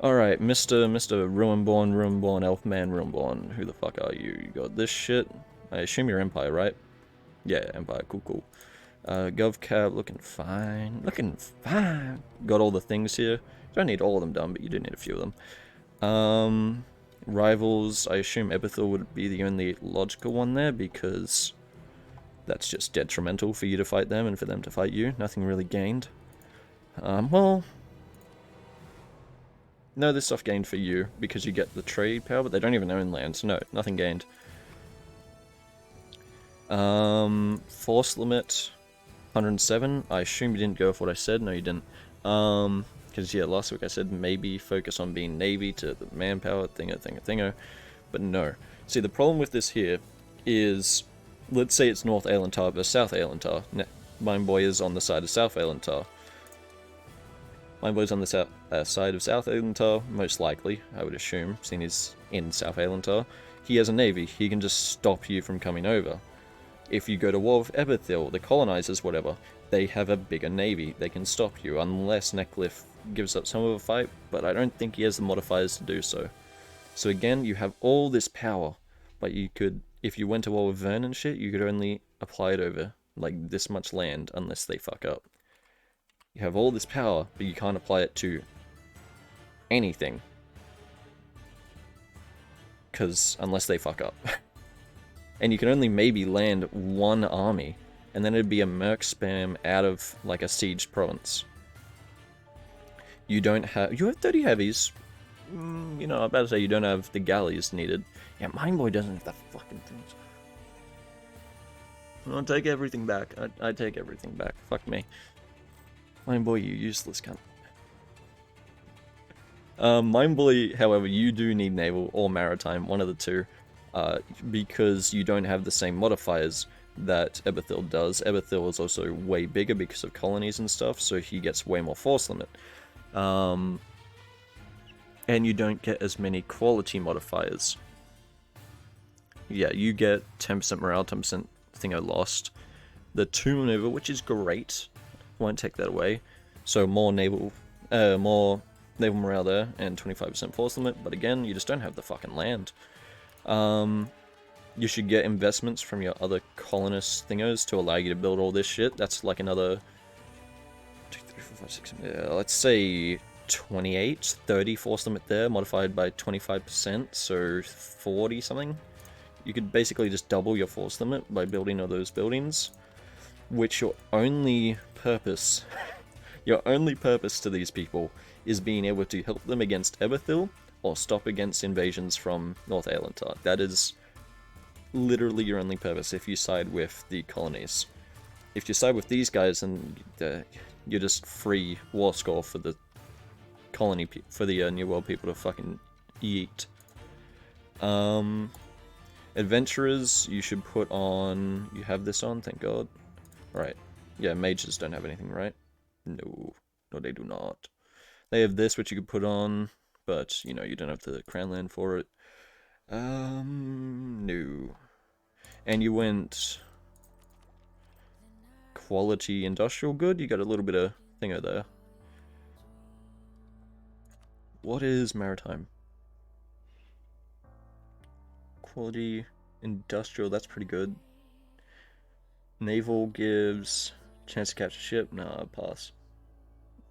Alright, Mr. Ruinborn, Elfman, Ruinborn. Who the fuck are you? You got this shit? I assume you're Empire, right? Yeah, Empire, cool. GovCab, looking fine. Looking fine. Got all the things here. Don't need all of them done, but you do need a few of them. Rivals, I assume Ebithil would be the only logical one there, because that's just detrimental for you to fight them and for them to fight you. Nothing really gained. Well, no, there's stuff gained for you, because you get the trade power, but they don't even own lands. No, nothing gained. Force limit, 107. I assume you didn't go with what I said. No, you didn't. Because, yeah, last week I said maybe focus on being Navy to the manpower, thingo. But no. See, the problem with this here is, let's say it's North Aelantar versus South Aelantar. Mine boy is on the side of South Aelantar. Mine boy's on the side of South Aelantar, most likely, I would assume, seeing he's in South Aelantar. He has a navy. He can just stop you from coming over. If you go to war with Ebithil, the colonizers, whatever, they have a bigger navy. They can stop you, unless Neckliffe gives up some of a fight, but I don't think he has the modifiers to do so. So again, you have all this power, but you could, if you went to war with Vern and shit, you could only apply it over, like, this much land, unless they fuck up. You have all this power, but you can't apply it to anything. Because, unless they fuck up. And you can only maybe land one army, and then it'd be a merc spam out of, like, a siege province. You don't have... You have 30 heavies. You know, I'm about to say you don't have the galleys needed. Yeah, Mindboy doesn't have the fucking things. I'll take everything back. I take everything back. Fuck me. Mindboy, you useless cunt. Mindboy, however, you do need naval or maritime, one of the two. Because you don't have the same modifiers that Ebithil does. Ebithil is also way bigger because of colonies and stuff, so he gets way more force limit. And you don't get as many quality modifiers. Yeah, you get 10% morale, 10% thingo lost. The 2 maneuver, which is great, won't take that away. So more naval morale there, and 25% force limit, but again, you just don't have the fucking land. You should get investments from your other colonist thingos to allow you to build all this shit. That's like another 2, 3, 4, 5, 6, let's say 28, 30 force limit there, modified by 25%, so 40 something. You could basically just double your force limit by building all those buildings, which your only purpose to these people is being able to help them against Ebithil or stop against invasions from North Aelantar. That is literally your only purpose if you side with the colonies. If you side with these guys, then you're just free war score for the colony, for the New World people to fucking eat. Adventurers, you should put on... You have this on, thank god. Right. Yeah, mages don't have anything, right? No. No, they do not. They have this, which you could put on, but, you know, you don't have the crown land for it. No. And you went... Quality industrial good? You got a little bit of thingo there. What is maritime? Quality industrial, that's pretty good. Naval gives chance to capture ship. Nah, pass.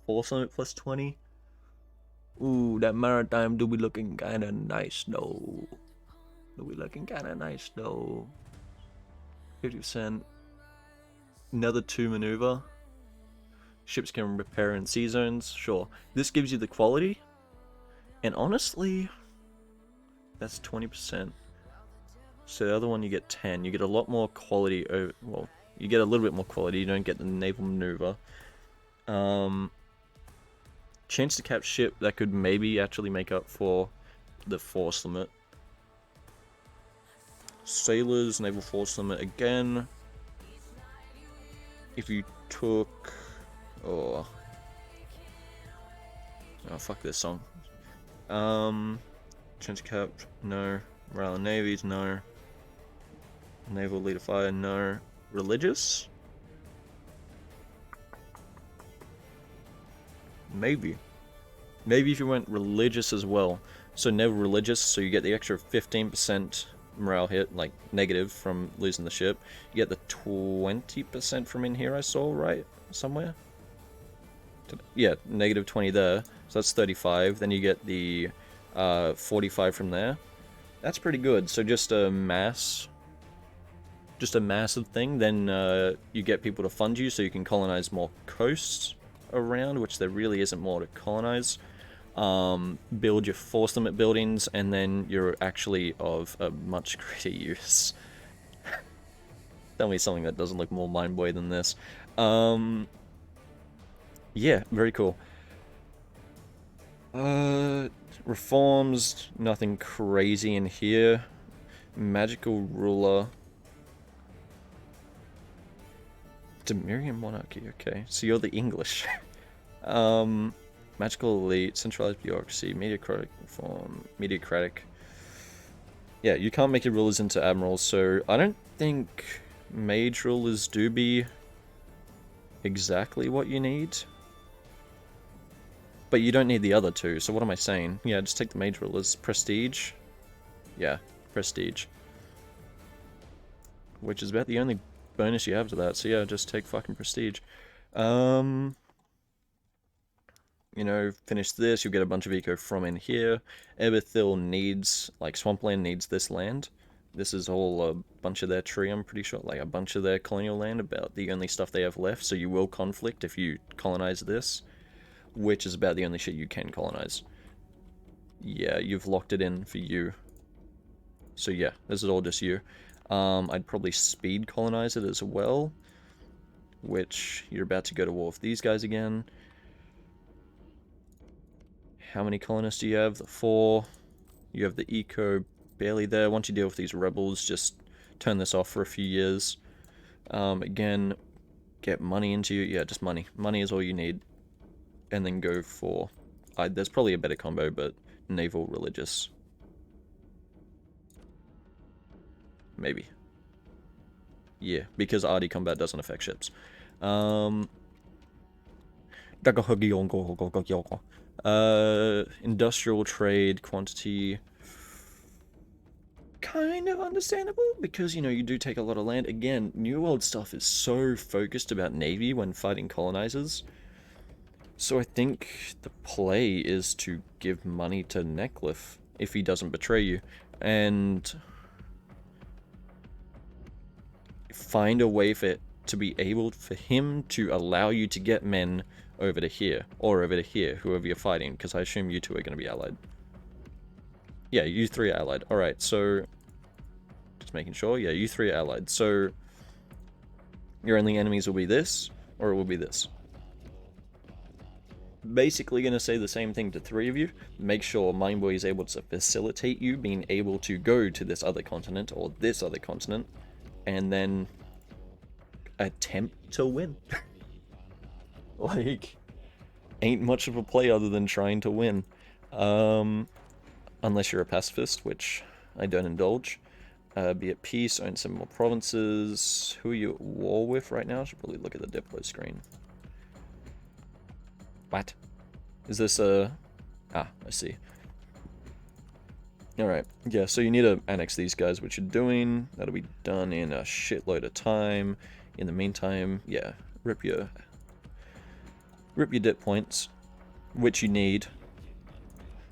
Force limit plus 20. Ooh, that maritime do be looking kinda nice though. Do be looking kinda nice though. 50%. Another 2 maneuver. Ships can repair in sea zones. Sure. This gives you the quality. And honestly, that's 20%. So the other one you get 10. You get a lot more quality over... Well, you get a little bit more quality. You don't get the naval maneuver. Chance to capture ship, that could maybe actually make up for the force limit. Sailors, naval force limit again. If you took... Oh, fuck this song. Chance to cap, no. Morale and navies, no. Naval leader fire, no. Religious? Maybe. Maybe if you went religious as well. So never religious, so you get the extra 15% morale hit, like negative from losing the ship. You get the 20% from in here I saw, right? Somewhere? Yeah, negative 20 there. So that's 35. Then you get the 45 from there. That's pretty good. So just a massive thing. Then you get people to fund you so you can colonize more coasts around, which there really isn't more to colonize. Build your force limit buildings, and then you're actually of a much greater use. Tell me something that doesn't look more mind-blowing than this. Yeah, very cool. Reforms, nothing crazy in here. Magical ruler. Demirian monarchy, okay. So you're the English. Magical elite, centralized bureaucracy, mediocratic reform, mediocratic. Yeah, you can't make your rulers into admirals, so I don't think mage rulers do be exactly what you need. But you don't need the other two, so what am I saying? Yeah, just take the mage rulers. Prestige? Yeah, prestige. Which is about the only bonus you have to that, so yeah, just take fucking prestige. You know, finish this, you'll get a bunch of eco from in here. Eberthil needs, like, Swampland needs this land. This is all a bunch of their tree, I'm pretty sure, like a bunch of their colonial land, about the only stuff they have left, so you will conflict if you colonize this, which is about the only shit you can colonize. Yeah, you've locked it in for you. So yeah, this is all just you. I'd probably speed colonize it as well, which you're about to go to war with these guys again. How many colonists do you have? The 4. You have the eco barely there. Once you deal with these rebels, just turn this off for a few years. Again, get money into you. Yeah, just money. Money is all you need. And then go for... there's probably a better combo, but naval religious. Maybe. Yeah, because arty combat doesn't affect ships. Industrial trade quantity, kind of understandable, because, you know, you do take a lot of land. Again, New World stuff is so focused about Navy when fighting colonizers. So I think the play is to give money to Neckliffe if he doesn't betray you, and find a way for it to be able for him to allow you to get men over to here, or over to here, whoever you're fighting, because I assume you two are going to be allied. Yeah, you 3 are allied. Alright, so... just making sure. Yeah, you 3 are allied. So... your only enemies will be this, or it will be this. Basically going to say the same thing to 3 of you. Make sure Mindboy is able to facilitate you being able to go to this other continent, or this other continent, and then attempt to win. Like, ain't much of a play other than trying to win. Unless you're a pacifist, which I don't indulge. Be at peace, own some more provinces. Who are you at war with right now? I should probably look at the Diplo screen. What? Is this a... ah, I see. Alright, yeah, so you need to annex these guys, which you're doing. That'll be done in a shitload of time. In the meantime, yeah, rip your dip points, which you need.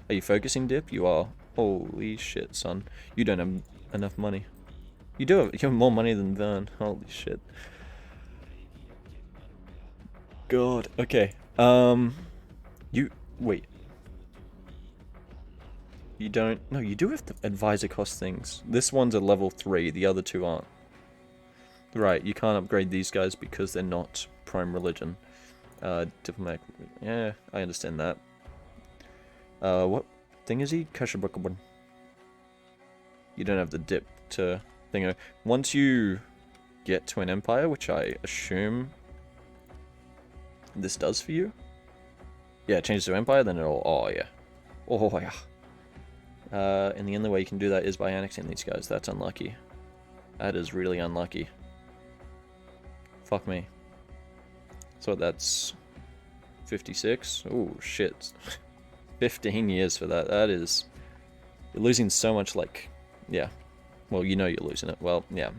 Are you focusing dip? You are. Holy shit, son. You don't have enough money. You have more money than Vern. Holy shit. God, okay. Wait. You don't... no, you do have to advisor cost things. This one's a level 3, the other 2 aren't. Right, you can't upgrade these guys because they're not prime religion. Diplomatic... yeah, I understand that. What thing is he? Kashabukabun. You don't have the dip to... thingo. Once you get to an empire, which I assume this does for you. Yeah, change to empire, then it'll... oh, yeah. Oh, yeah. And the only way you can do that is by annexing these guys. That's unlucky. That is really unlucky. Fuck me. So that's 56. Oh shit. 15 years for that. That is... You're losing so much, like... Yeah. Well, you know you're losing it. Well, yeah.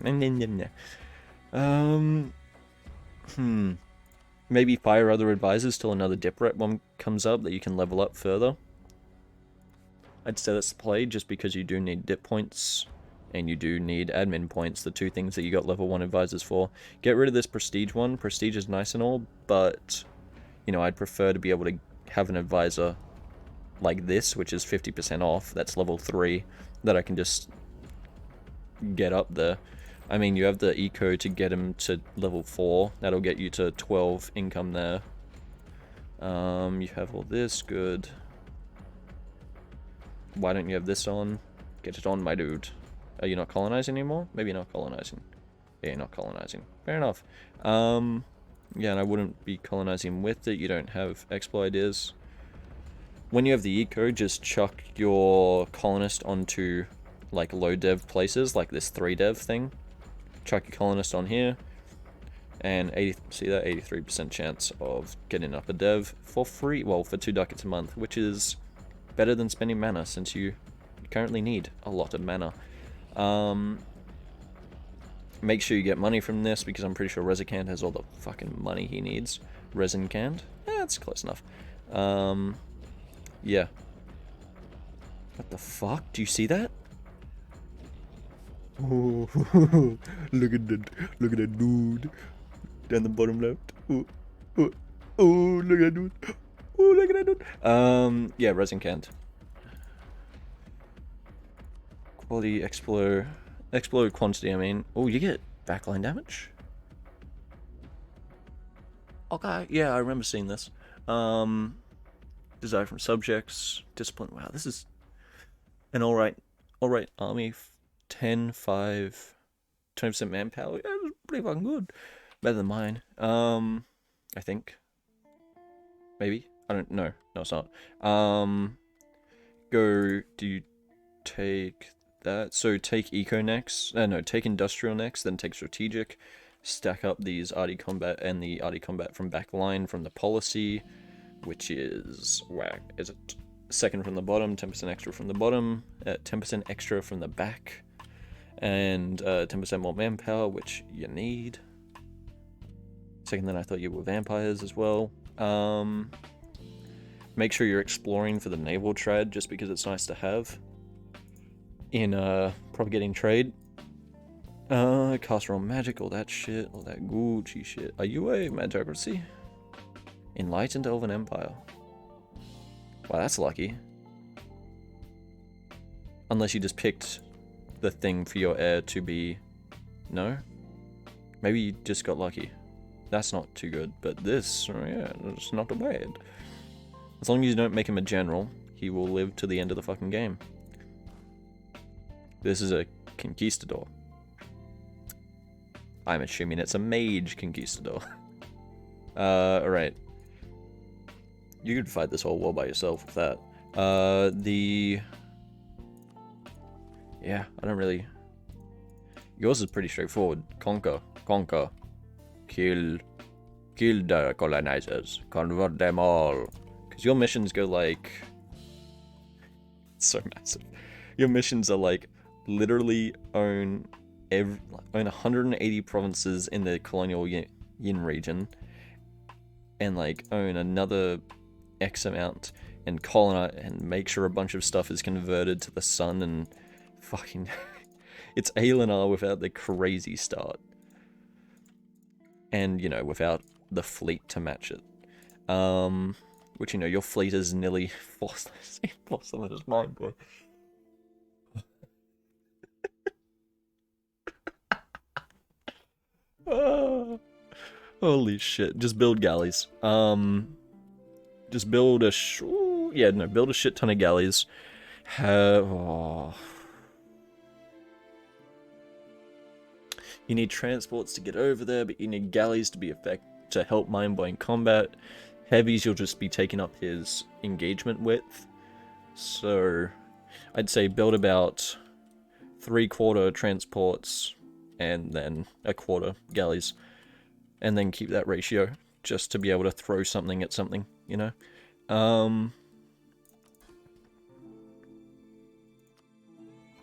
Maybe fire other advisors till another dip rep one comes up that you can level up further. I'd say that's the play, just because you do need dip points, and you do need admin points, the two things that you got level 1 advisors for. Get rid of this prestige one. Prestige is nice and all, but, you know, I'd prefer to be able to have an advisor like this, which is 50% off, that's level 3, that I can just get up there. I mean, you have the eco to get him to level 4, that'll get you to 12 income there. You have all this, good. Why don't you have this on? Get it on, my dude. Are you not colonizing anymore? Maybe you're not colonizing. Yeah, you're not colonizing. Fair enough. Yeah, and I wouldn't be colonizing with it. You don't have expo ideas. When you have the eco, just chuck your colonist onto, like, low dev places, like this 3 dev thing. Chuck your colonist on here. And see that 83% chance of getting up a dev for free. Well, for 2 ducats a month, which is better than spending mana, since you currently need a lot of mana. Make sure you get money from this, because I'm pretty sure Rezankand has all the fucking money he needs. Rezankand? Yeah, it's close enough. Yeah. What the fuck? Do you see that? Oh, look at that dude. Down the bottom left. Oh, look at that dude. Oh, look at that dude. Yeah, Rezankand. Quality, explode quantity, I mean. Oh, you get backline damage? Okay, yeah, I remember seeing this. Desire from subjects, discipline. Wow, this is an alright army. 10, 5, 20% manpower. Yeah, it was pretty fucking good. Better than mine. I think. Maybe? I don't know. No, it's not. Do you take that? So take eco next. No, take industrial next, then take strategic. Stack up these arty combat and the arty combat from backline from the policy, which is whack. Is it second from the bottom, 10% extra from the bottom, 10% extra from the back, and 10% more manpower, which you need. Second, then I thought you were vampires as well. Make sure you're exploring for the naval trad, just because it's nice to have in propagating trade. Caster on magic, all that shit, all that Gucci shit. Are you a magocracy? Enlightened Elven Empire. Wow, that's lucky. Unless you just picked the thing for your heir to be... No? Maybe you just got lucky. That's not too good, but this, yeah, it's not bad. As long as you don't make him a general, he will live to the end of the fucking game. This is a conquistador. I'm assuming it's a mage conquistador. Alright. You could fight this whole war by yourself with that. Yeah, I don't really... Yours is pretty straightforward. Conquer. Kill the colonizers. Convert them all. Because your missions go like... It's so massive. Your missions are like, literally own 180 provinces in the colonial Yin region. And like, own another X amount. And colonize and make sure a bunch of stuff is converted to the sun and fucking... It's Alinar without the crazy start. And, you know, without the fleet to match it. Which, you know, your fleet is nearly forced on his mind, boy. Oh, holy shit. Just build galleys. Just build a build a shit ton of galleys. You need transports to get over there, but you need galleys to help mind-blowing combat. Heavies, you'll just be taking up his engagement width. So, I'd say build about 3/4 transports, and then 1/4 galleys. And then keep that ratio, just to be able to throw something at something, you know?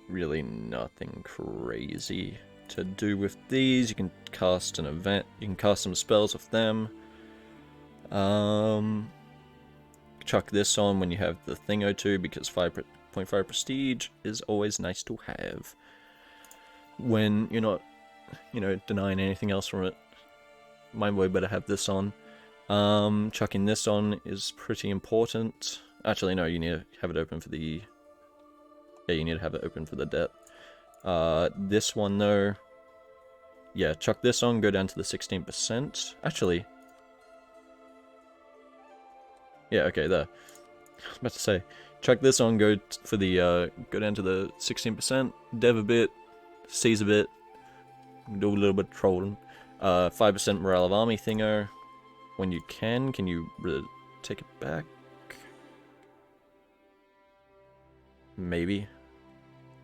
really nothing crazy to do with these. You can cast an event, you can cast some spells with them. Chuck this on when you have the Thingo because 5.5 prestige is always nice to have. When you're not, denying anything else from it. Mindboy better have this on. Chucking this on is pretty important. Actually, no, you need to have it open for the... Yeah, you need to have it open for the debt. This one, though... Yeah, chuck this on, go down to the 16%. Actually... Yeah, okay, there. I was about to say, chuck this on, go for the, go down to the 16%, dev a bit, seize a bit, do a little bit of trolling. 5% morale of army thingo. When you can you take it back? Maybe.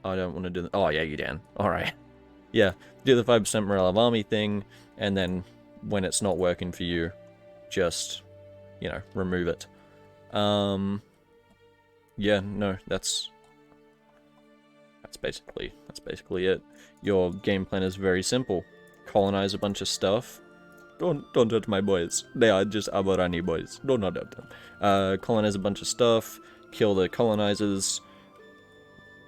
I don't want to do that. Oh, yeah, you can. Alright. Yeah, do the 5% morale of army thing, and then when it's not working for you, just, remove it. Yeah, no, that's basically it. Your game plan is very simple. Colonize a bunch of stuff. Don't hurt my boys. They are just Aborani boys. Do not hurt them. Colonize a bunch of stuff. Kill the colonizers.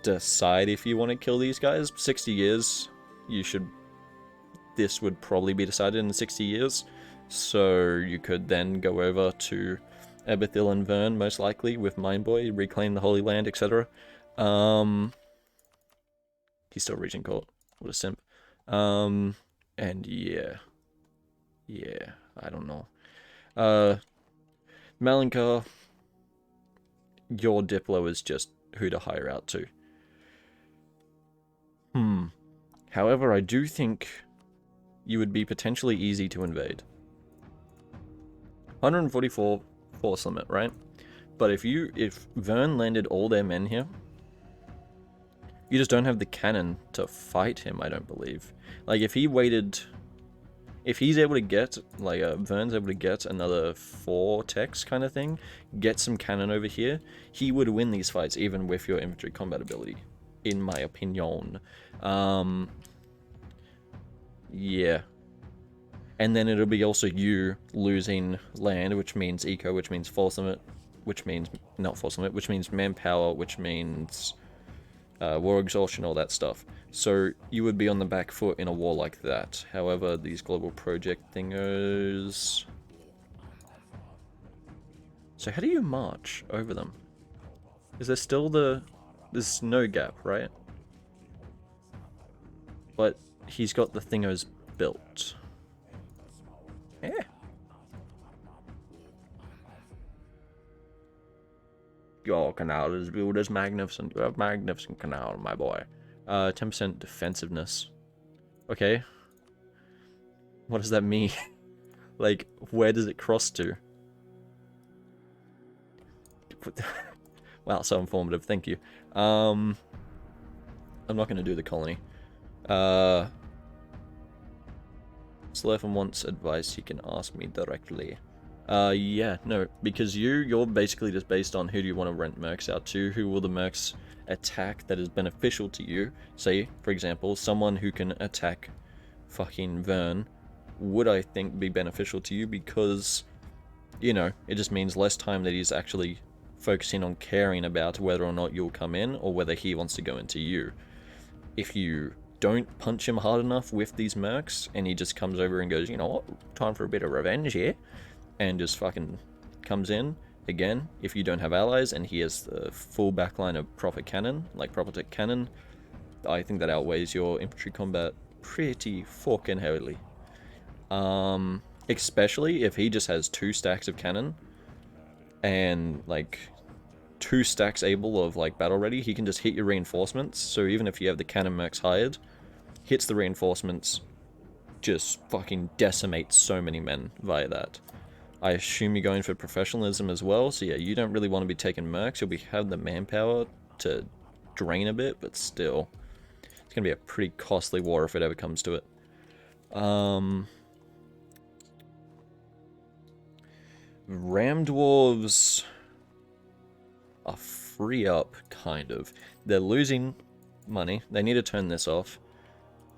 Decide if you want to kill these guys. 60 years. This would probably be decided in 60 years. So you could then go over to Ebethil and Vern, most likely, with Mindboy, reclaim the Holy Land, etc. He's still reaching court. What a simp. And yeah, I don't know. Malankar, your Diplo is just who to hire out to. However, I do think you would be potentially easy to invade. 144 force limit, right? But if Vern landed all their men here, you just don't have the cannon to fight him, I don't believe. Like, if he's able to get, Vern's able to get another 4 techs kind of thing, get some cannon over here, he would win these fights even with your infantry combat ability, in my opinion. Yeah. And then it'll be also you losing land, which means eco, which means force limit, which means, not force limit, which means manpower, which means war exhaustion, all that stuff. So you would be on the back foot in a war like that. However, these global project thingos... So how do you march over them? Is there still there's no gap, right? But he's got the thingos built. Yeah. Your canal is built as magnificent. You have magnificent canal, my boy. 10% defensiveness. Okay. What does that mean? Like, where does it cross to? Wow, so informative. Thank you. I'm not going to do the colony. Slurfin wants advice, you can ask me directly. Yeah, no, because you're basically just based on who do you want to rent mercs out to, who will the mercs attack that is beneficial to you. Say, for example, someone who can attack fucking Vern would, I think, be beneficial to you because, it just means less time that he's actually focusing on caring about whether or not you'll come in or whether he wants to go into you. If you don't punch him hard enough with these mercs and he just comes over and goes, you know what, time for a bit of revenge here, and just fucking comes in, again, if you don't have allies and he has the full backline of proper cannon, like proper tech cannon, I think that outweighs your infantry combat pretty fucking heavily. Especially if he just has 2 stacks of cannon and like 2 stacks able of like battle ready, he can just hit your reinforcements. So even if you have the cannon mercs hired, hits the reinforcements, just fucking decimates so many men via that. I assume you're going for professionalism as well, so yeah, you don't really want to be taking mercs. You'll have the manpower to drain a bit, but still, it's going to be a pretty costly war if it ever comes to it. Ram Dwarves are free up, kind of. They're losing money. They need to turn this off.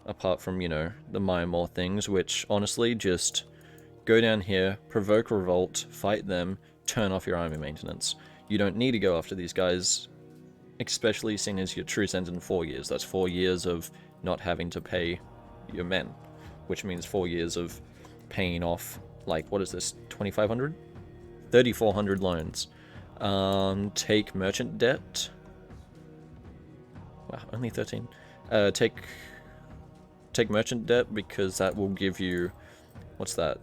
Apart from, you know, the Myanmar things, which, honestly, just go down here, provoke revolt, fight them, turn off your army maintenance. You don't need to go after these guys, especially seeing as your truce ends in 4 years. That's 4 years of not having to pay your men, which means 4 years of paying off, like, what is this, 2,500? 3,400 loans. Take merchant debt. Wow, only 13. Take merchant debt, because that will give you, what's that,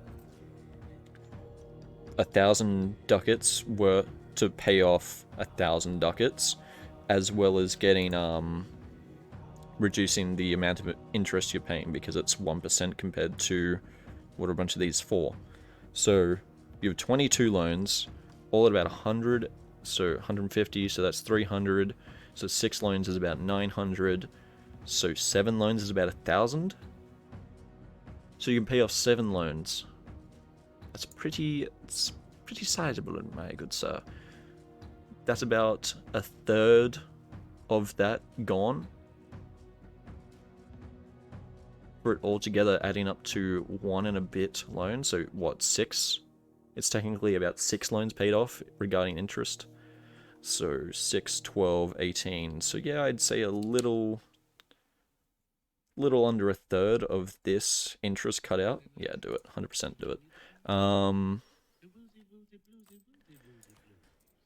1,000 ducats were to pay off 1,000 ducats, as well as getting, reducing the amount of interest you're paying, because it's 1% compared to what a bunch of these for. So you have 22 loans, all at about 100, so 150, so that's 300, so 6 loans is about 900, so 7 loans is about 1,000. So you can pay off 7 loans. It's pretty sizable, my good sir. That's about a third of that gone. For it all together adding up to 1 and a bit loan, so what, 6? It's technically about 6 loans paid off regarding interest. So 6, 12, 18. So yeah, I'd say a little under a third of this interest cut out. Yeah, do it. 100% do it.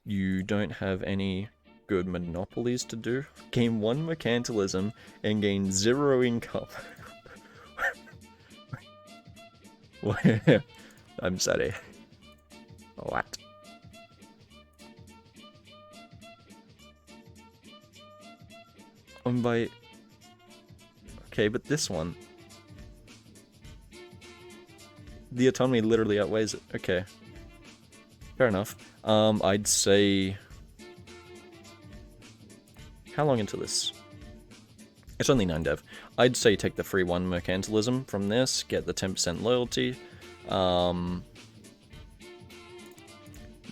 You don't have any good monopolies to do. Gain 1 mercantilism and gain 0 income. I'm sorry. What? By... Okay, but this one... The autonomy literally outweighs it. Okay. Fair enough. I'd say... How long into this? It's only 9 dev. I'd say take the free 1 mercantilism from this, get the 10% loyalty.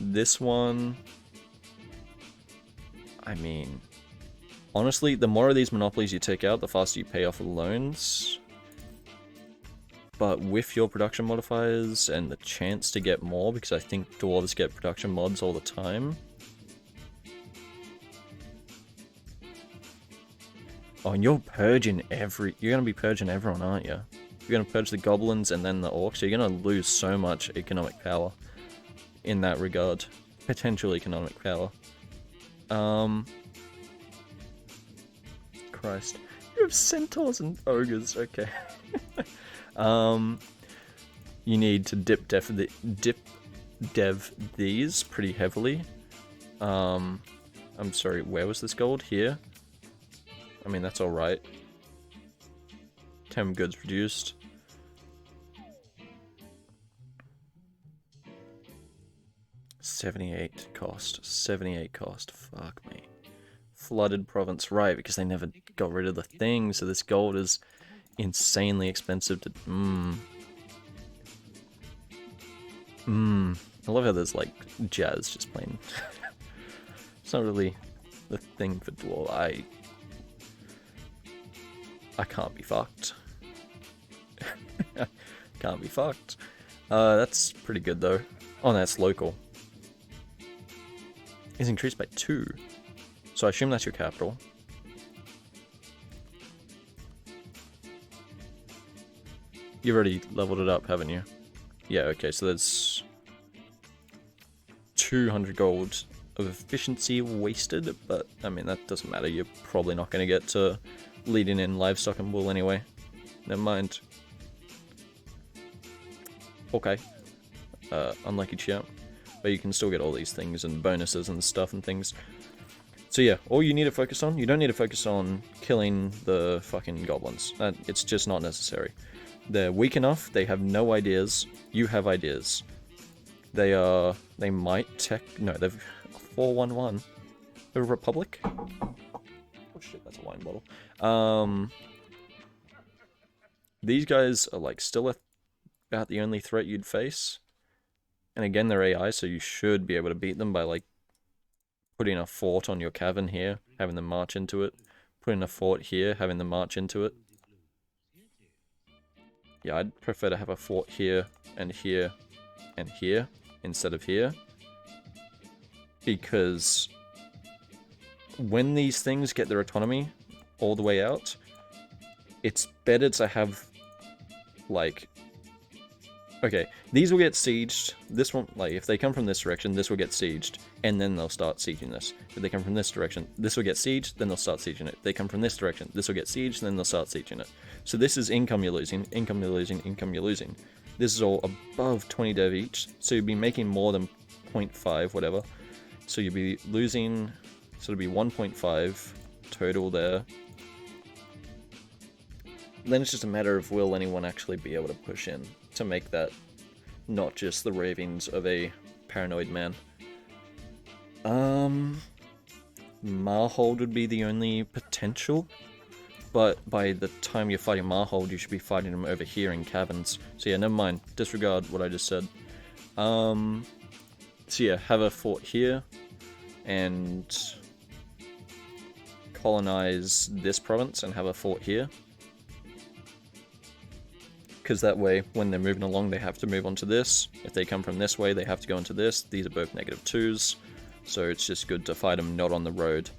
This one... I mean... Honestly, the more of these monopolies you take out, the faster you pay off the loans. But with your production modifiers and the chance to get more, because I think Dwarves get production mods all the time. Oh, and you're purging you're gonna be purging everyone, aren't you? You're gonna purge the goblins and then the orcs. You're gonna lose so much economic power in that regard. Potential economic power. Christ. You have centaurs and ogres, okay. You need to dip dev these pretty heavily. I'm sorry, where was this gold? Here? I mean, that's alright. 10 goods produced. $78 cost. $78 cost. Fuck me. Flooded province, right, because they never got rid of the thing, so this gold is insanely expensive to... I love how there's, like, jazz just playing. It's not really the thing for Dwarf. I can't be fucked. Can't be fucked. That's pretty good, though. Oh, that's local. It's increased by 2. So I assume that's your capital. You've already leveled it up, haven't you? Yeah, okay, so there's 200 gold of efficiency wasted, but I mean, that doesn't matter. You're probably not going to get to leading in livestock and wool anyway. Never mind. Okay. Unlucky chap. But you can still get all these things and bonuses and stuff and things. So yeah, all you need to focus on, you don't need to focus on killing the fucking goblins. It's just not necessary. They're weak enough, they have no ideas, you have ideas. They might tech, no, they've 411. The Republic? Oh shit, that's a wine bottle. These guys are like still about the only threat you'd face. And again, they're AI, so you should be able to beat them by like putting a fort on your cavern here, having them march into it, putting a fort here, having them march into it. Yeah, I'd prefer to have a fort here, and here, and here, instead of here. Because when these things get their autonomy all the way out, it's better to have, like... Okay, these will get sieged. This one, like, if they come from this direction, this will get sieged, and then they'll start sieging this. If they come from this direction, this will get sieged, then they'll start sieging it. If they come from this direction, this will get sieged, then they'll start sieging it. So this is income you're losing, income you're losing, income you're losing. This is all above 20 dev each, so you'd be making more than 0.5, whatever. So you'd be losing, so it'd be 1.5 total there. Then it's just a matter of will anyone actually be able to push in to make that not just the ravings of a paranoid man. Marhold would be the only potential, but by the time you're fighting Marhold, you should be fighting him over here in caverns. So yeah, never mind. Disregard what I just said. So yeah, have a fort here, and colonize this province and have a fort here. Because that way, when they're moving along, they have to move onto this. If they come from this way, they have to go into this. These are both -2s, so it's just good to fight them not on the road.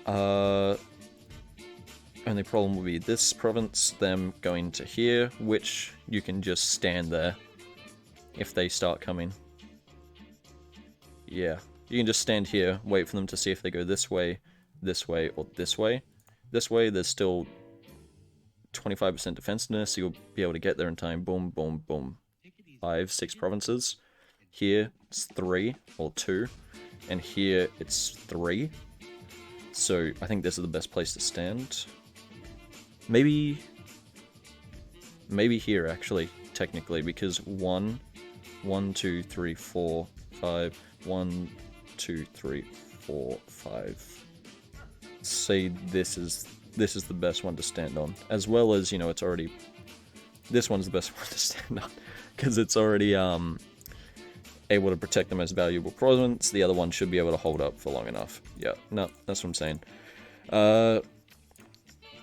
Only problem will be this province, them going to here, which you can just stand there if they start coming. Yeah, you can just stand here, wait for them to see if they go this way, or this way. This way, there's still 25% defensiveness, so you'll be able to get there in time. Boom, boom, boom. 5, 6 provinces. Here, it's 3 or 2. And here, it's 3. So, I think this is the best place to stand. Maybe here, actually, technically, because 1, 2, 3, 4, 5. 1, 2, 3, 4, 5. Say this is the best one to stand on, as well as, you know, it's already, this one's the best one to stand on, because it's already able to protect the most valuable province. The other one should be able to hold up for long enough. Yeah, no, that's what I'm saying.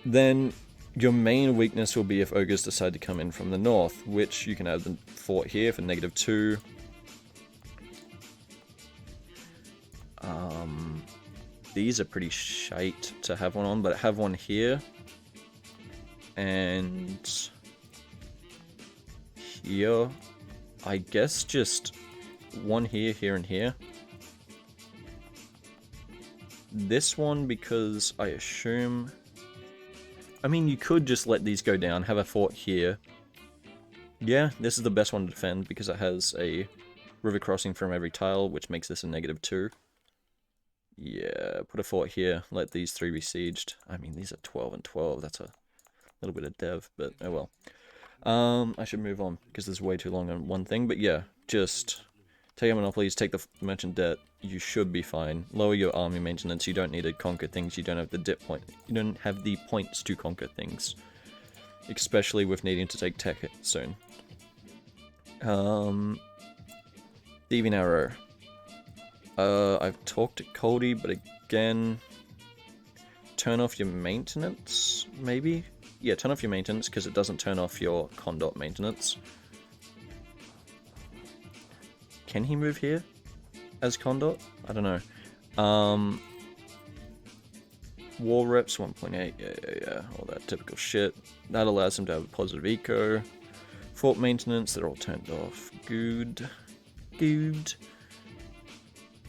Then your main weakness will be if ogres decide to come in from the north, which you can have the fort here for -2. These are pretty shite to have one on, but have one here. And here, I guess just one here, here, and here. This one, because I assume... I mean, you could just let these go down, have a fort here. Yeah, this is the best one to defend, because it has a river crossing from every tile, which makes this a -2. Yeah, put a fort here, let these 3 be sieged. I mean, these are 12 and 12, that's a little bit of dev, but oh well. I should move on, because there's way too long on one thing, but yeah, just take a monopolies, take the merchant debt, you should be fine. Lower your army maintenance, you don't need to conquer things, you don't have the dip point, you don't have the points to conquer things. Especially with needing to take tech soon. Thieving Arrow. I've talked to Coldy, but again, turn off your maintenance, maybe? Yeah, turn off your maintenance, because it doesn't turn off your Condot maintenance. Can he move here as Condot? I don't know. War reps 1.8, yeah, all that typical shit. That allows him to have a positive eco. Fort maintenance, they're all turned off. Good.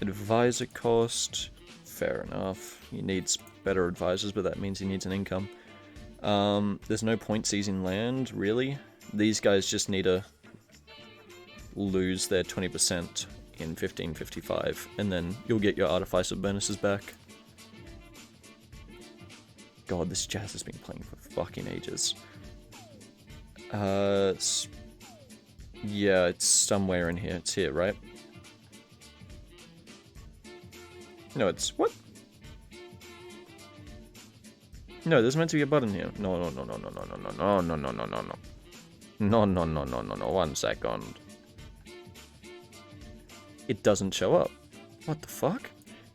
Advisor cost, fair enough. He needs better advisors, but that means he needs an income. There's no point seizing land, really. These guys just need to lose their 20% in 1555, and then you'll get your artificer bonuses back. God, this jazz has been playing for fucking ages. Yeah, it's somewhere in here. It's here, right? No, it's... what? No, there's meant to be a button here. No. No, 1 second. It doesn't show up. What the fuck?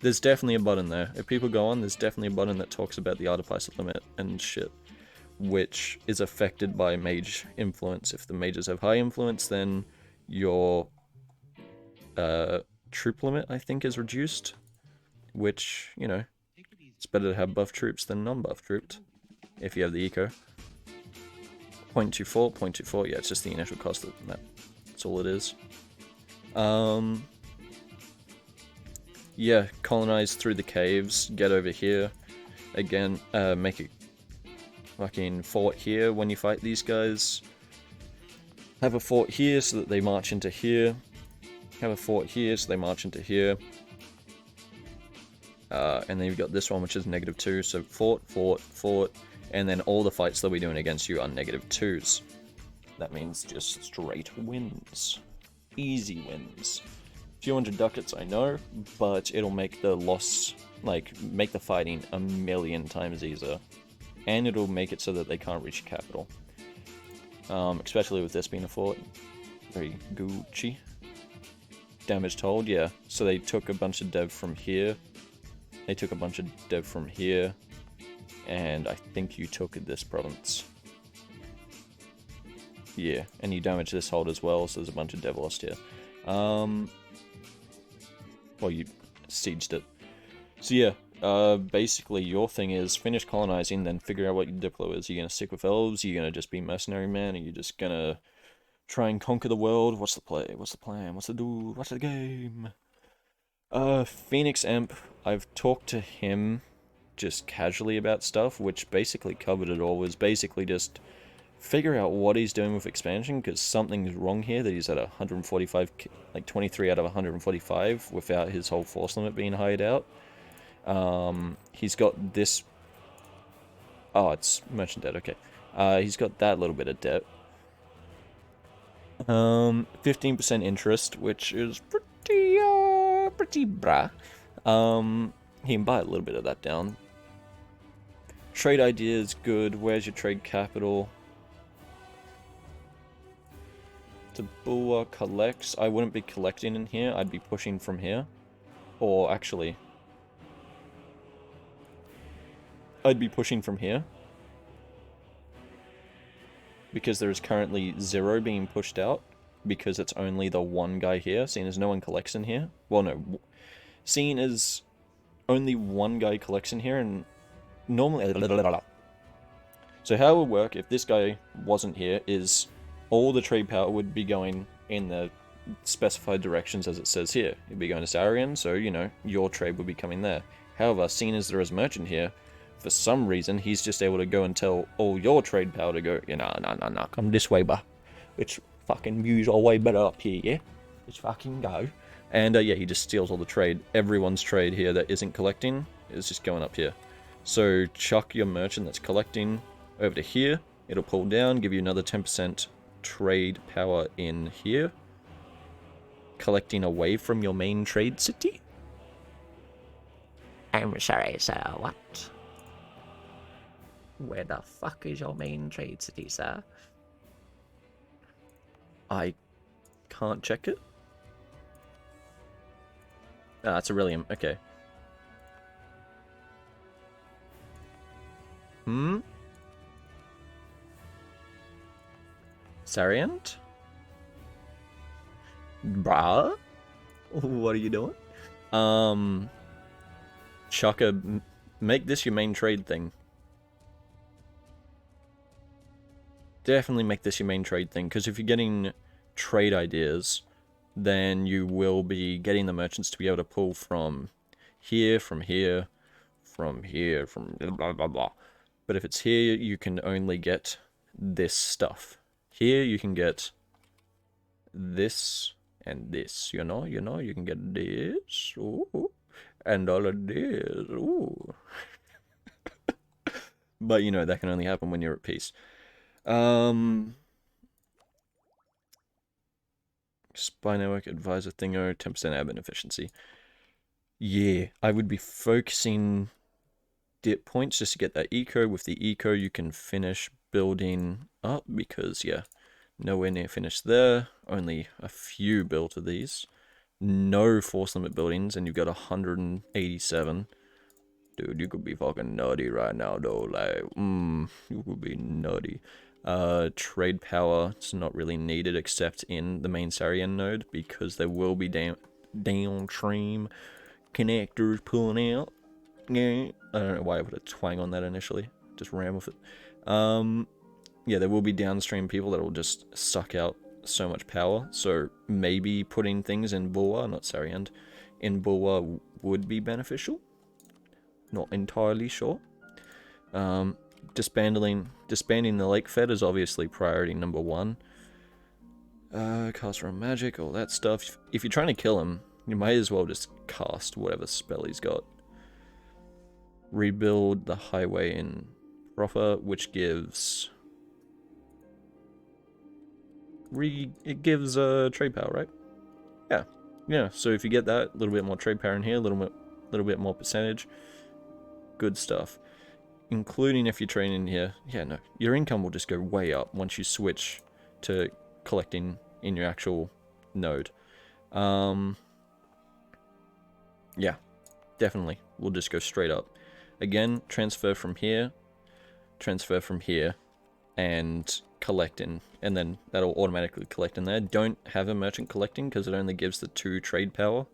There's definitely a button there. If people go on, there's definitely a button that talks about the artificer limit and shit, which is affected by mage influence. If the mages have high influence, then your troop limit, I think, is reduced, which, you know, it's better to have buff troops than non-buff troops, if you have the eco. 0.24, 0.24, yeah, it's just the initial cost of the map. That's all it is. Yeah, colonize through the caves, get over here. Again, make a fucking fort here when you fight these guys. Have a fort here so that they march into here. Have a fort here so they march into here. And then you've got this one, which is -2, so fort, fort, fort. And then all the fights they'll be doing against you are -2s. That means just straight wins. Easy wins. Few hundred ducats, I know, but it'll make the loss, like, make the fighting a million times easier. And it'll make it so that they can't reach capital. Especially with this being a fort. Very Gucci. Damage told, yeah. So they took a bunch of dev from here. They took a bunch of dev from here. And I think you took this province. Yeah, and you damaged this hold as well, so there's a bunch of dev lost here. Well, you sieged it. So yeah, basically your thing is finish colonizing, then figure out what your diplo is. Are you going to stick with elves? Are you going to just be mercenary man? Are you just going to try and conquer the world? What's the play? What's the plan? What's the do? What's the game? Phoenix Imp, I've talked to him just casually about stuff, which basically covered it all. Was basically just figure out what he's doing with expansion, because something's wrong here that he's at 145, like 23 out of 145 without his whole force limit being hired out. He's got this. Oh, it's merchant debt. Okay. He's got that little bit of debt. 15% interest, which is pretty brah. He can buy a little bit of that down. Trade ideas, good. Where's your trade capital? Tabua collects. I wouldn't be collecting in here. I'd be pushing from here. Or actually, I'd be pushing from here. Because there is currently 0 being pushed out. Because it's only the one guy here. Seeing as no one collects in here. Well, no. Seeing as only one guy collects in here, and normally... So how it would work if this guy wasn't here is all the trade power would be going in the specified directions as it says here. It'd be going to Saurian, so, you know, your trade would be coming there. However, seeing as there is merchant here, for some reason, he's just able to go and tell all your trade power to go, nah, come this way, bah. It's fucking views all way better up here, yeah? Let's fucking go. And, yeah, he just steals all the trade. Everyone's trade here that isn't collecting is just going up here. So, chuck your merchant that's collecting over to here. It'll pull down, give you another 10% trade power in here. Collecting away from your main trade city. I'm sorry, sir, what? Where the fuck is your main trade city, sir? I can't check it. Ah, it's Aurelium. Okay. Sariant? Bruh? What are you doing? Chaka, make this your main trade thing. Definitely make this your main trade thing, because if you're getting trade ideas, then you will be getting the merchants to be able to pull from here, from here, from here, from blah, blah, blah. But if it's here, you can only get this stuff. Here, you can get this and this, you know, you can get this, ooh, and all of this, ooh. But, you know, that can only happen when you're at peace. Spy Network Advisor Thingo, 10% admin efficiency. Yeah, I would be focusing dip points just to get that eco. With the eco, you can finish building up because, yeah, nowhere near finished there. Only a few built of these. no force limit buildings, and you've got 187. Dude, you could be fucking nutty right now, though. Like, you could be nutty. Trade power, it's not really needed except in the main Sarian node, because there will be downstream connectors pulling out. Yeah, I don't know why I put a twang on that initially. Just ran with it. Yeah, there will be downstream people that will just suck out so much power. So maybe putting things in Bulwa, not Sariand, in Bulwa would be beneficial. Not entirely sure. Disbanding the Lake Fed is obviously priority number 1. Cast on magic, all that stuff. If you're trying to kill him, you might as well just cast whatever spell he's got. Rebuild the highway in proper, which gives... it gives trade power, right? Yeah, so if you get that, a little bit more trade power in here, a little bit more percentage, good stuff. Including if you're trading in here, yeah, no, your income will just go way up once you switch to collecting in your actual node. Yeah, definitely, we'll just go straight up. Again, transfer from here, and collect in, and then that'll automatically collect in there. Don't have a merchant collecting because it only gives the 2 trade power,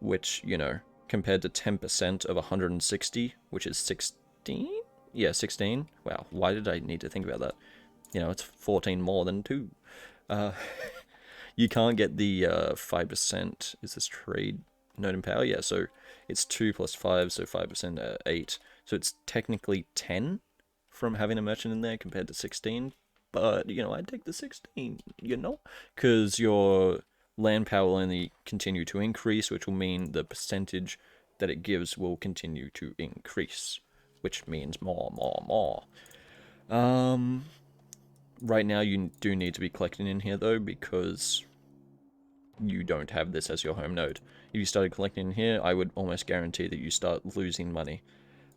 which, you know, compared to 10% of 160, which is 16? Yeah, 16. Wow, why did I need to think about that? You know, it's 14 more than 2. You can't get the 5%. Is this trade node and power? Yeah, so it's 2 plus 5, so 5%, 8. So it's technically 10 from having a merchant in there compared to 16. But, you know, I'd take the 16, you know? Because your land power will only continue to increase, which will mean the percentage that it gives will continue to increase, which means more. Right now you do need to be collecting in here though, because you don't have this as your home node. If you started collecting in here, I would almost guarantee that you start losing money.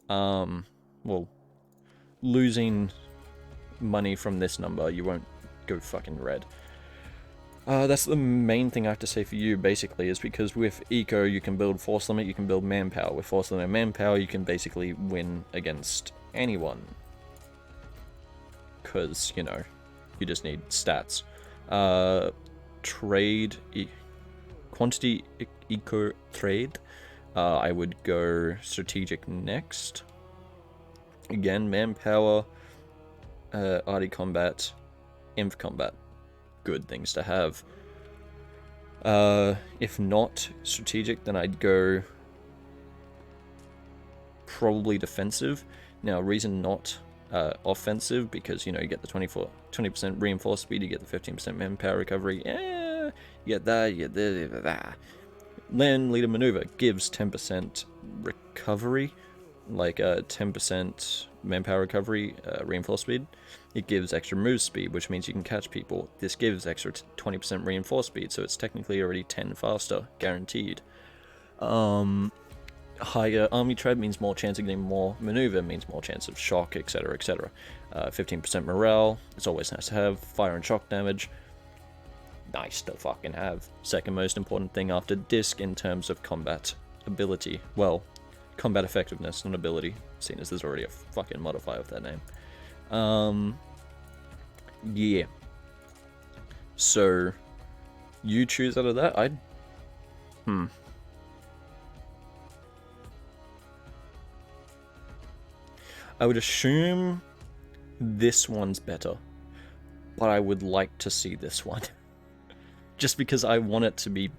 Well, losing money from this number, you won't go fucking red. That's the main thing I have to say for you, basically, is because with Eco, you can build Force Limit, you can build Manpower. With Force Limit and Manpower, you can basically win against anyone. Because, you know, you just need stats. Quantity Eco Trade. I would go Strategic next. Again, Manpower, Arty Combat, Inf Combat. Good things to have. If not strategic, then I'd go probably defensive. Now, reason not offensive, because, you know, you get the 20% reinforced speed, you get the 15% manpower recovery, you get that, you get that. Land Leader Maneuver gives 10% recovery, like 10% manpower recovery, reinforced speed. It gives extra move speed, which means you can catch people. This gives extra 20% reinforced speed, so it's technically already 10 faster, guaranteed. Higher army tread means more chance of getting more maneuver, means more chance of shock, etc, etc. 15% morale, it's always nice to have. Fire and shock damage, nice to fucking have. Second most important thing after disc in terms of combat ability. Well, combat effectiveness, not ability, seeing as there's already a fucking modifier with that name. Yeah. So, you choose out of that. I would assume this one's better, but I would like to see this one. Just because I want it to be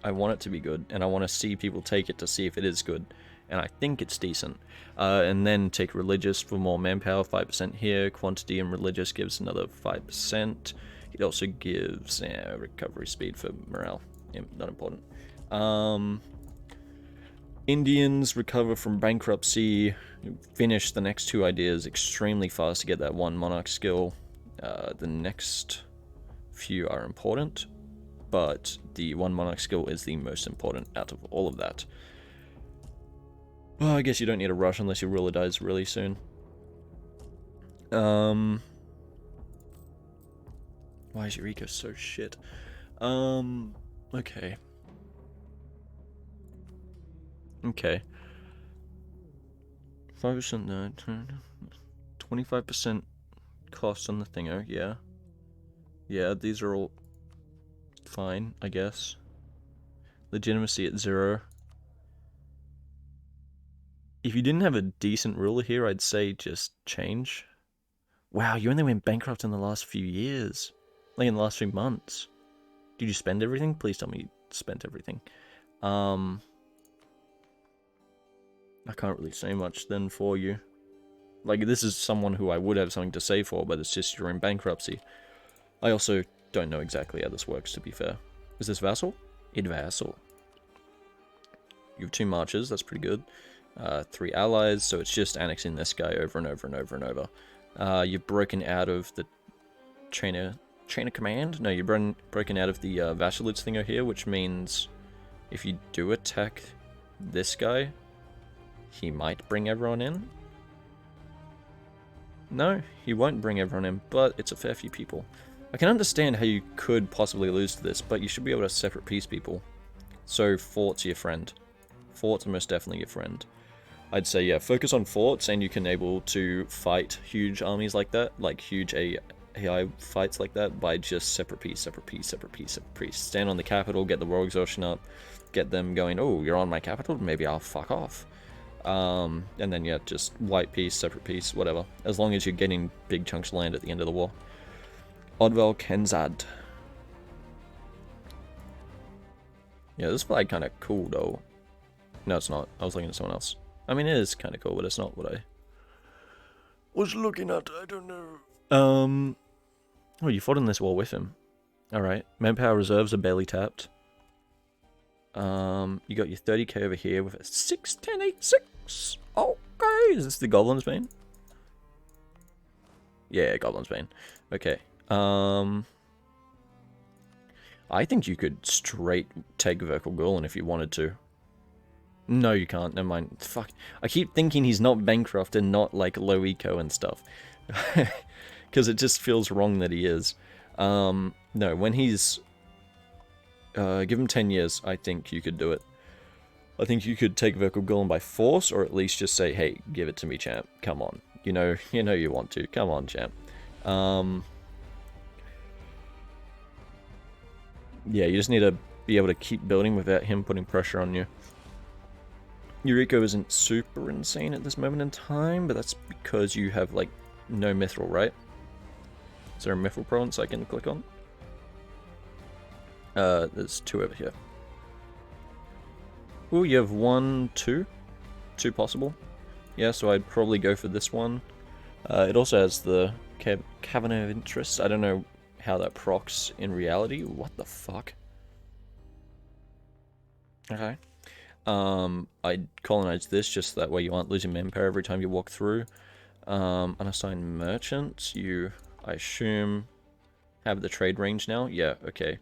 good, and I want to see people take it to see if it is good, and I think it's decent. And then take religious for more manpower, 5% here. Quantity and religious gives another 5%. It also gives recovery speed for morale. Yeah, not important. Indians recover from bankruptcy. Finish the next 2 ideas extremely fast to get that 1 monarch skill. The next few are important, but the 1 monarch skill is the most important out of all of that. Well, I guess you don't need a rush unless your ruler dies really soon. Why is your eco so shit? Okay. Okay. 5% no, 25% cost on the thingo, yeah. Yeah, these are all fine, I guess. Legitimacy at 0. If you didn't have a decent ruler here, I'd say just change. Wow, you only went bankrupt in the last few years. Like in the last few months. Did you spend everything? Please tell me you spent everything. I can't really say much then for you. Like, this is someone who I would have something to say for, but it's just you're in bankruptcy. I also don't know exactly how this works, to be fair. Is this vassal? Id vassal. You have 2 marches, that's pretty good. 3 allies, so it's just annexing this guy over and over and over and over. You've broken out of the chain of command? No, you've broken out of the vassalage thingo here, which means if you do attack this guy, he might bring everyone in. No, he won't bring everyone in, but it's a fair few people. I can understand how you could possibly lose to this, but you should be able to separate piece people. So forts are your friend. Forts are most definitely your friend. I'd say, yeah, focus on forts, and you can able to fight huge armies like that, like huge AI fights like that, by just separate piece, separate piece, separate piece, separate piece. Stand on the capital, get the royal exhaustion up, get them going, oh, you're on my capital? Maybe I'll fuck off. And then, yeah, just white piece, separate piece, whatever. As long as you're getting big chunks of land at the end of the war. Odval Kanzad. Yeah, this flag kind of cool, though. No, it's not. I was looking at someone else. I mean, it is kind of cool, but it's not what I was looking at. I don't know. Oh, you fought in this war with him. Alright. Manpower reserves are barely tapped. You got your 30k over here with a 6, 10, 8, 6. Okay. Is this the Goblin's Bane? Yeah, Goblin's Bane. Okay. I think you could straight take Verkal Gulin if you wanted to. No, you can't. Never mind. Fuck. I keep thinking he's not bankrupt and not, like, low eco and stuff. Because it just feels wrong that he is. No, when he's... give him 10 years, I think you could do it. I think you could take Verkal Gulin by force, or at least just say, hey, give it to me, champ. Come on. You know you want to. Come on, champ. Yeah, you just need to be able to keep building without him putting pressure on you. Your eco isn't super insane at this moment in time, but that's because you have, like, no mithril, right? Is there a mithril province I can click on? There's 2 over here. Ooh, you have 1, 2? 2 possible. Yeah, so I'd probably go for this one. It also has the Cavern of Interest. I don't know how that procs in reality. What the fuck? Okay. I'd colonize this just that way you aren't losing manpower every time you walk through. Unassigned merchants, you, I assume, have the trade range now? Yeah, okay.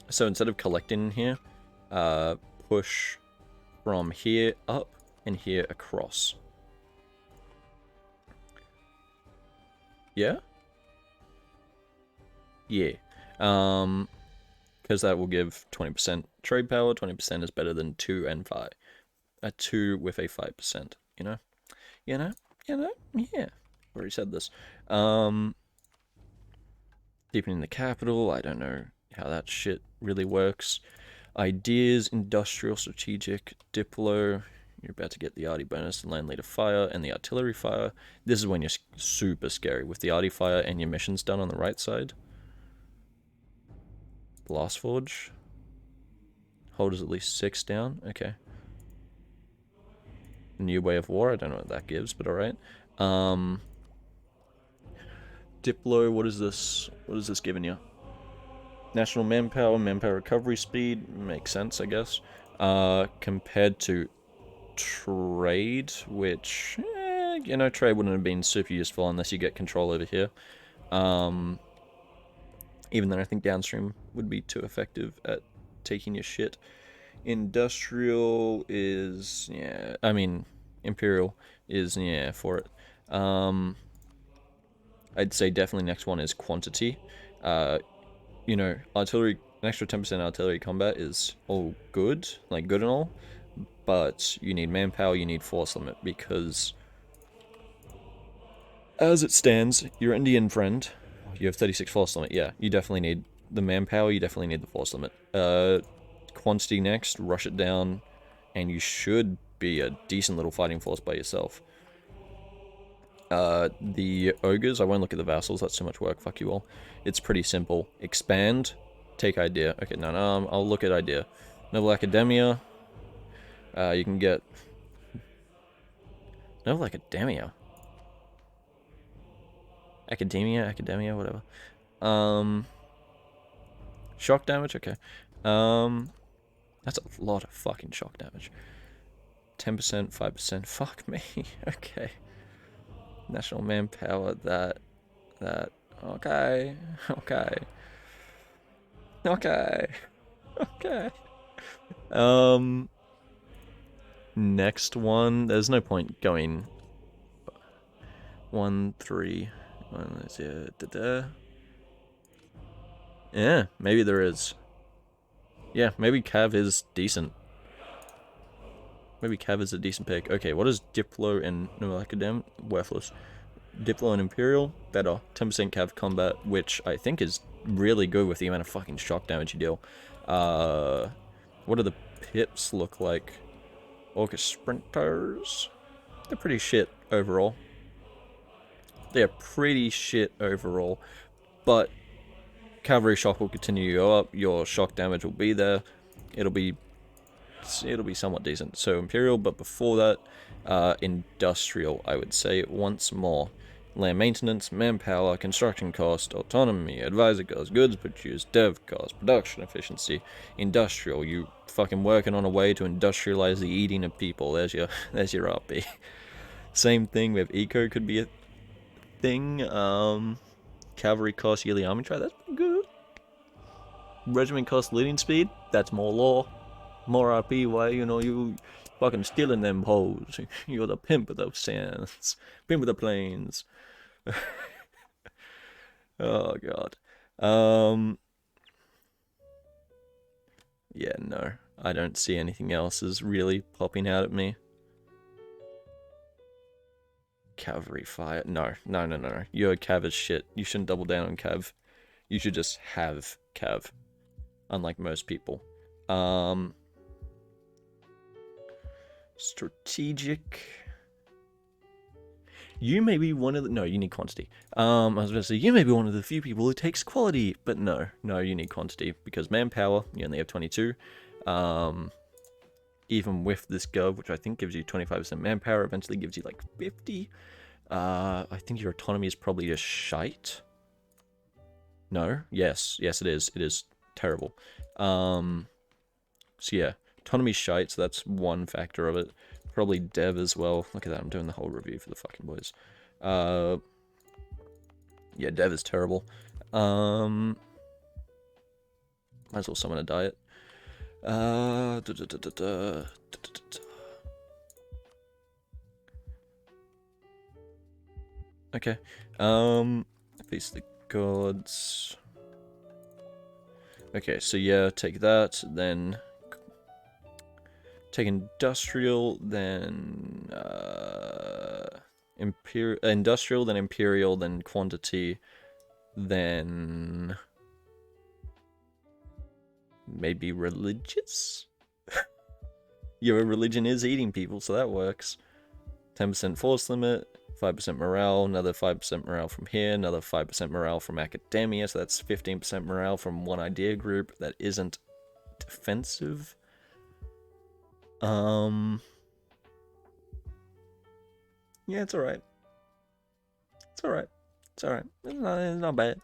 So instead of collecting in here, push from here up and here across. Yeah? Yeah. Because that will give 20% trade power. 20% is better than 2 and 5. A 2 with a 5%, you know? Yeah. Already said this. Deepening the capital, I don't know how that shit really works. Ideas, industrial, strategic, diplo. You're about to get the arty bonus, and land leader fire, and the artillery fire. This is when you're super scary with the arty fire and your missions done on the right side. Blast Forge. Hold is at least 6 down. Okay. New way of war. I don't know what that gives, but alright. Diplo, what is this? What is this giving you? National manpower, manpower recovery speed. Makes sense, I guess. Compared to trade, which, you know, trade wouldn't have been super useful unless you get control over here. Even then, I think downstream would be too effective at taking your shit. Industrial is, yeah, I mean, Imperial is, yeah, for it. I'd say definitely next one is quantity. You know, artillery An extra 10% artillery combat is all good, like good and all, but you need manpower, you need force limit, because as it stands, your Indian friend, you have 36 force limit, yeah, you definitely need the manpower, you definitely need the force limit. Quantity next, rush it down, and you should be a decent little fighting force by yourself. The ogres, I won't look at the vassals, that's too much work, fuck you all. It's pretty simple. Expand, take idea. Okay, no, I'll look at idea. Noble Academia, you can get... Noble Academia? Academia, whatever. Shock damage, okay. That's a lot of fucking shock damage. 10%, 5%, fuck me, okay. National manpower, that, okay, okay. Okay. Okay. Next one. There's no point going 1, 3. Yeah, maybe there is. Yeah, maybe Cav is decent. Maybe Cav is a decent pick. Okay, what is Diplo and no Academ? Worthless. Diplo and Imperial, better. 10% Cav combat, which I think is really good with the amount of fucking shock damage you deal. What do the pips look like? Orca Sprinters? They're pretty shit overall. They're pretty shit overall. But cavalry shock will continue to go up. Your shock damage will be there. It'll be somewhat decent. So Imperial, but before that, Industrial, I would say once more. Land maintenance, manpower, construction cost, autonomy, advisor cost, goods produced, dev cost, production efficiency, industrial. You fucking working on a way to industrialize the eating of people. There's your RP. Same thing with eco could be a thing. Cavalry cost yearly army try. That's pretty good. Regiment cost leading speed. That's more law. More RP. Why you fucking stealing them hoes? You're the pimp of those sands. Pimp of the plains. Oh god. Yeah, no. I don't see anything else is really popping out at me. Cavalry fire. No. Your Cav is shit. You shouldn't double down on Cav. You should just have Cav. Unlike most people. Strategic. You may be one of the... No, you need quantity. I was going to say, you may be one of the few people who takes quality. But no, you need quantity. Because manpower, you only have 22. Even with this gov, which I think gives you 25% manpower, eventually gives you like 50. I think your autonomy is probably just shite. No? Yes, it is. It is terrible. So yeah, autonomy's shite, so that's one factor of it. Probably dev as well. Look at that, I'm doing the whole review for the fucking boys. Yeah, dev is terrible. Might as well summon a diet. Okay. Feast the gods. Okay, so yeah, take that, then take industrial, then industrial, then imperial, then quantity, then maybe religious? Your religion is eating people, so that works. 10% force limit, 5% morale, another 5% morale from here, another 5% morale from academia, so that's 15% morale from one idea group that isn't defensive. Yeah, it's alright. It's alright. It's not bad.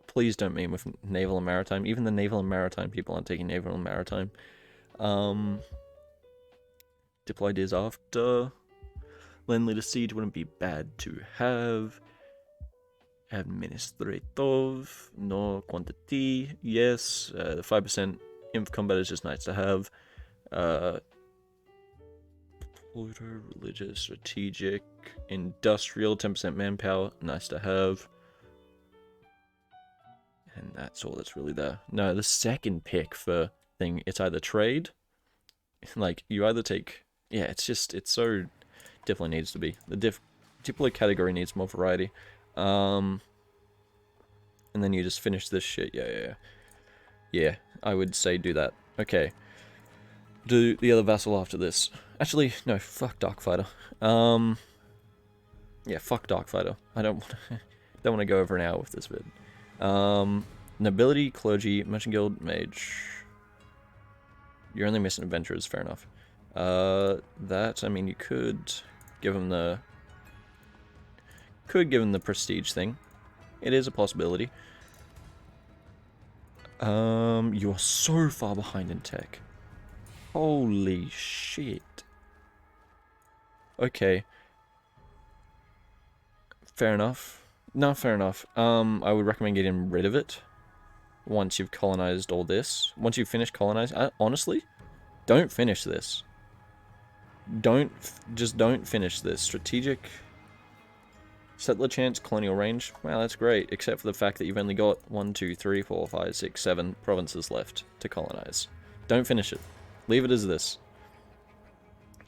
Please don't meme with naval and maritime. Even the naval and maritime people aren't taking naval and maritime. Deploy ideas after. Land leader siege wouldn't be bad to have. Administrative, no quantity, yes. The 5% inf combat is just nice to have. Religious, strategic, industrial, 10% manpower, nice to have. And that's all that's really there. No, the second pick for thing, it's either trade, like, you either take... Yeah, it's so... Definitely needs to be. The Diplo category needs more variety. And then you just finish this shit. Yeah, I would say do that. Okay. Do the other vassal after this. Actually, no, fuck Darkfighter. Yeah, fuck Darkfighter. I don't want to go over an hour with this vid. Nobility, clergy, merchant guild, mage. You're only missing adventurers, fair enough. That, I mean, you could give him the... prestige thing. It is a possibility. You are so far behind in tech. Holy shit. Okay. Fair enough. No, fair enough. I would recommend getting rid of it once you've colonized all this. Once you've finished colonizing, honestly, don't finish this. Just don't finish this. Strategic settler chance, colonial range. Wow, that's great, except for the fact that you've only got 1, 2, 3, 4, 5, 6, 7 provinces left to colonize. Don't finish it. Leave it as this.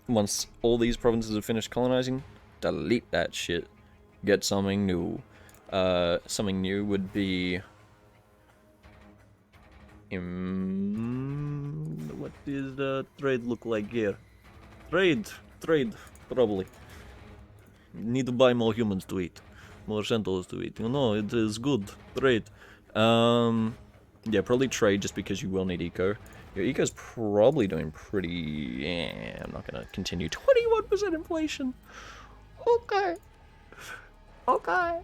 Once all these provinces have finished colonizing, delete that shit. Get something new. Something new would be... what does the trade look like here? Trade, probably. Need to buy more humans to eat. More centaurs to eat. You know, it is good. Trade. Yeah, probably trade just because you will need eco. Your eco's probably doing pretty... Yeah, I'm not gonna continue. 21% inflation! Okay. Okay.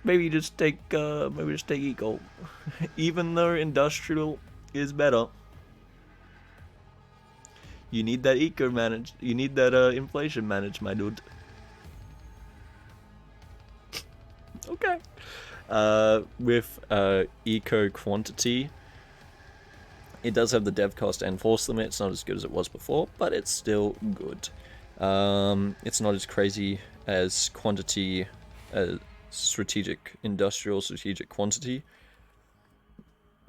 Maybe just take eco. Even though industrial is better. You need that eco managed. You need that inflation managed, my dude. Okay. With eco quantity, it does have the dev cost and force limit. It's not as good as it was before, but it's still good. It's not as crazy as quantity, strategic industrial, strategic quantity.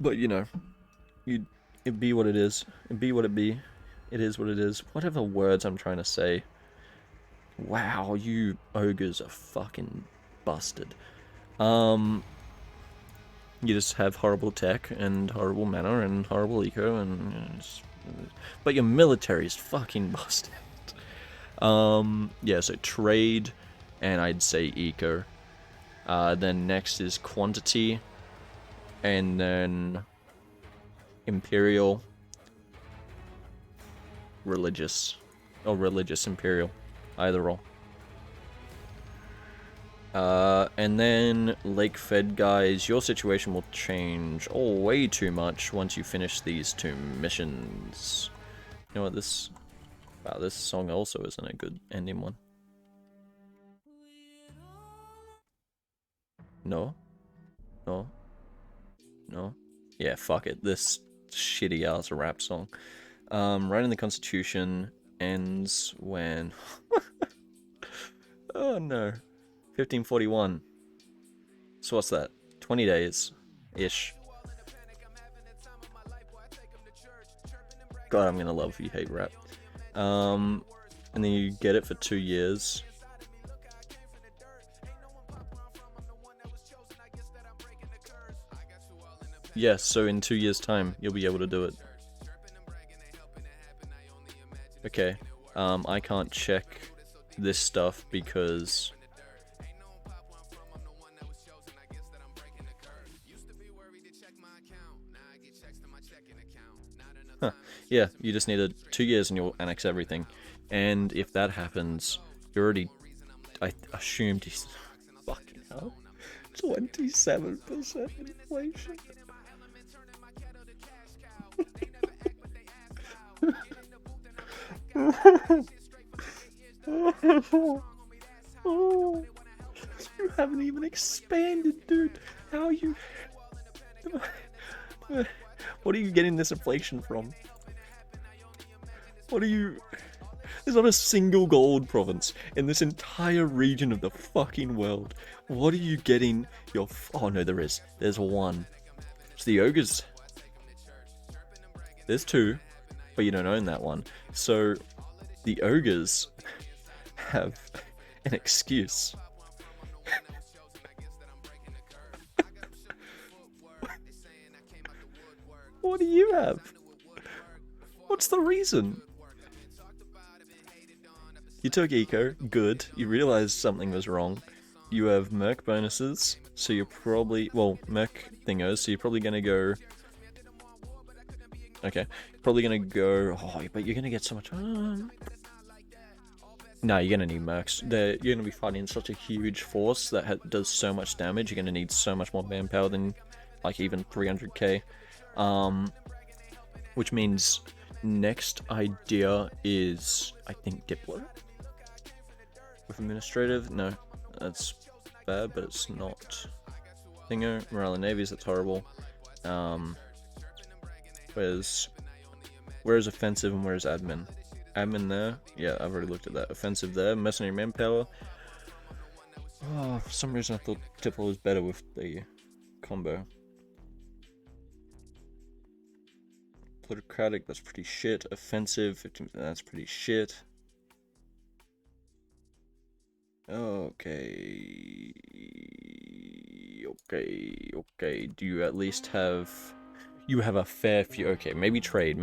But you know, it be what it is. It be what it be. It is what it is. Whatever words I'm trying to say. Wow, you ogres are fucking busted. You just have horrible tech and horrible mana and horrible eco and but your military is fucking busted. Yeah, so trade and I'd say eco. Then next is quantity and then imperial, religious, or religious imperial, either or. And then Lake Fed guys, your situation will change way too much once you finish these 2 missions. You know what, this song also isn't a good ending one. No? Yeah, fuck it, this shitty ass rap song. Writing the Constitution ends when... Oh no. 1541. So what's that? 20 days-ish. God, I'm gonna love You Hate Rap. And then you get it for 2 years. Yes, so in 2 years' time, you'll be able to do it. Okay, I can't check this stuff because... Huh. Yeah, you just need 2 years and you'll annex everything. And if that happens, you're already... I assumed he's... Fucking hell. 27% inflation. You haven't even expanded, dude. How are you... What are you getting this inflation from? What are you... There's not a single gold province in this entire region of the fucking world. What are you getting your... Oh no, there is. There's one. So the ogres, there's two, but you don't own that one. So the ogres have an excuse. What do you have? What's the reason? You took eco, good. You realized something was wrong. You have merc bonuses, so you're probably, well, merc thingos, so you're probably gonna go. Okay, probably gonna go. Oh, but you're gonna get so much. No, you're gonna need mercs. You're gonna be fighting such a huge force that does so much damage. You're gonna need so much more manpower than, like, even 300k. Which means next idea is, I think, Diplo. With administrative, no, that's bad, but it's not. Thingo, morale and navies, that's horrible. Where's offensive and where's admin? Admin there, yeah, I've already looked at that. Offensive there, mercenary manpower. Oh, for some reason I thought Diplo was better with the combo. Plutocratic, that's pretty shit. Offensive, 15%, that's pretty shit. Okay. Do you at least have... You have a fair few... Okay, maybe trade.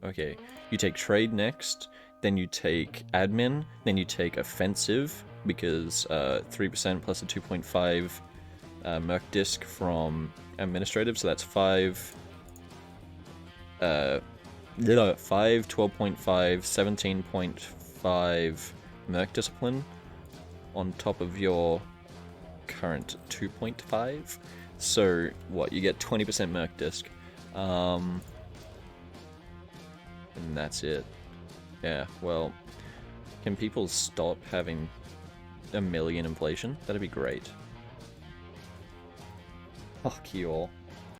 Okay, you take trade next, then you take admin, then you take offensive, because 3% plus a 2.5 merc disc from administrative, so that's 5... 5, 12.5, 17.5 merc discipline on top of your current 2.5. So what, you get 20% merc disc, and that's it. Yeah, well, can people stop having 1 million inflation? That'd be great. Fuck you all.